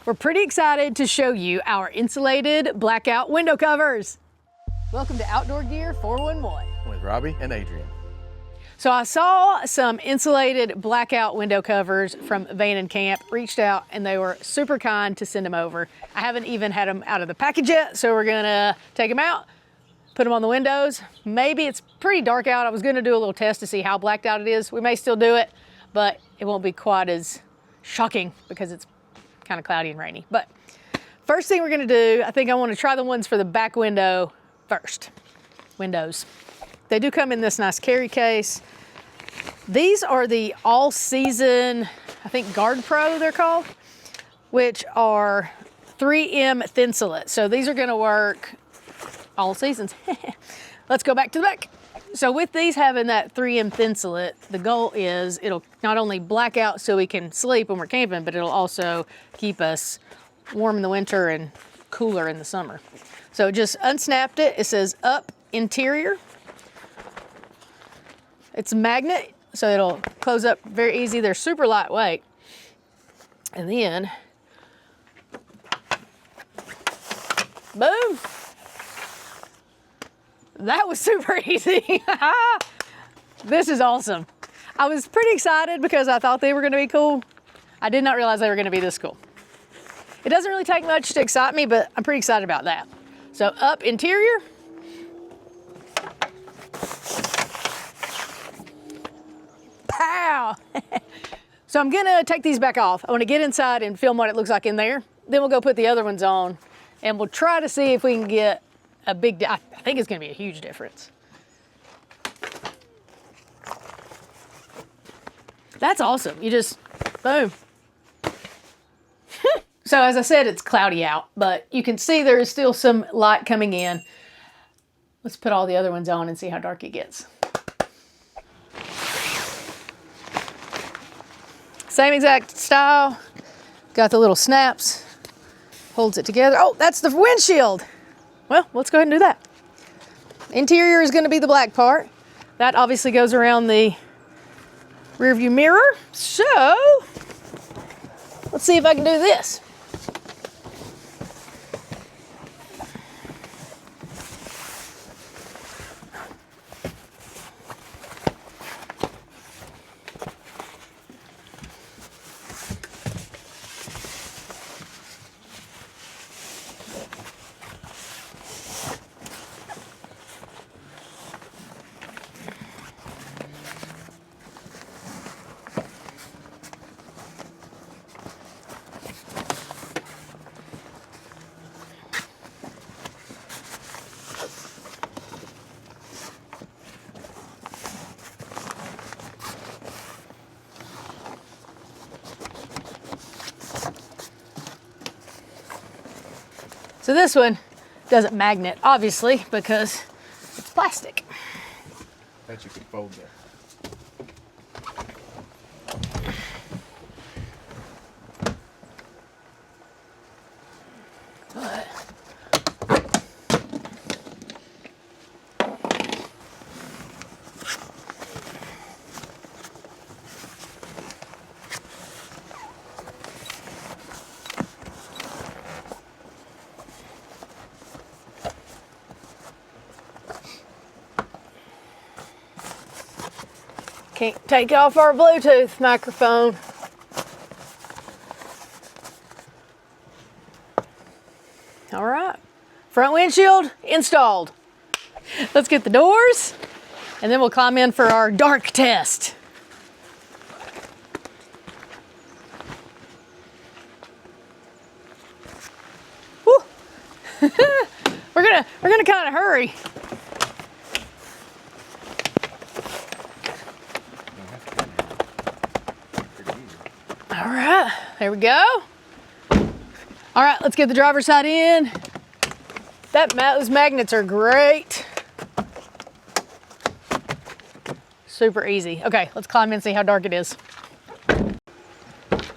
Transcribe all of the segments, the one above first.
We're pretty excited to show you our insulated blackout window covers. Welcome to Outdoor Gear 411. With Robbie and Adrian. So I saw some insulated blackout window covers from Van & Camp, reached out, and they were super kind to send them over. I haven't even had them out of the package yet, so we're gonna take them out, put them on the windows. Maybe it's pretty dark out. I was gonna do a little test to see how blacked out it is. We may still do it, but it won't be quite as shocking because it's kind of cloudy and rainy. But first thing we're gonna do, I think I wanna try the ones for the back window first. Windows. They do come in this nice carry case. These are the all-season, I think Guard Pro they're called, which are 3M Thinsulate. So these are gonna work all seasons. Let's go back to the back. So with these having that 3M Thinsulate, the goal is it'll not only black out so we can sleep when we're camping, but it'll also keep us warm in the winter and cooler in the summer. So just unsnapped it. It says up interior. It's a magnet, so it'll close up very easy. They're super lightweight. And then, boom. That was super easy. This is awesome. I was pretty excited because I thought they were gonna be cool. I did not realize they were gonna be this cool. It doesn't really take much to excite me, but I'm pretty excited about that. So up interior. Pow! So I'm gonna take these back off. I wanna get inside and film what it looks like in there. Then we'll go put the other ones on and we'll try to see if we can get a big, I think it's gonna be a huge difference. That's awesome. You just, boom. So as I said, it's cloudy out, but you can see there is still some light coming in. Let's put all the other ones on and see how dark it gets. Same exact style. Got the little snaps. Holds it together. Oh, that's the windshield. Well, let's go ahead and do that. Interior is going to be the black part. That obviously goes around the rear view mirror. So, let's see if I can do this. So this one doesn't magnet, obviously, because it's plastic. Bet you could fold that. Can't take off our Bluetooth microphone. All right, front windshield installed. Let's get the doors and then we'll climb in for our dark test. Woo. We're gonna kind of hurry. All right, there we go. All right, let's get the driver's side in. Those magnets are great. Super easy. Okay, let's climb in and see how dark it is.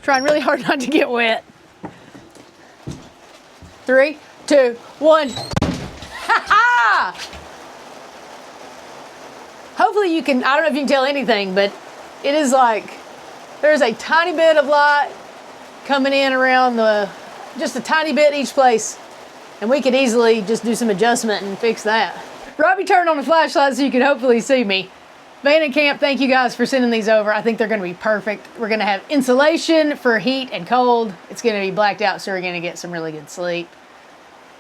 Trying really hard not to get wet. 3, 2, 1. Ha-ha! Hopefully you can, I don't know if you can tell anything, but it is like, there's a tiny bit of light coming in around the just a tiny bit each place. And we could easily just do some adjustment and fix that. Robbie turned on the flashlight so you can hopefully see me. Van and Camp, thank you guys for sending these over. I think they're gonna be perfect. We're gonna have insulation for heat and cold. It's gonna be blacked out, so we're gonna get some really good sleep.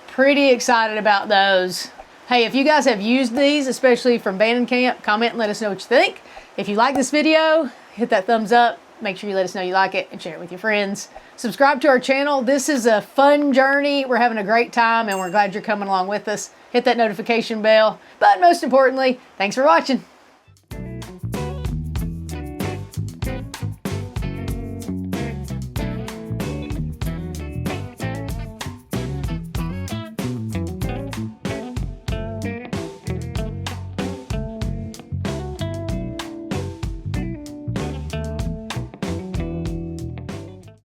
Pretty excited about those. Hey, if you guys have used these, especially from Van and Camp, comment and let us know what you think. If you like this video, hit that thumbs up. Make sure you let us know you like it and share it with your friends. Subscribe to our channel. This is a fun journey. We're having a great time and we're glad you're coming along with us. Hit that notification bell. But most importantly, thanks for watching.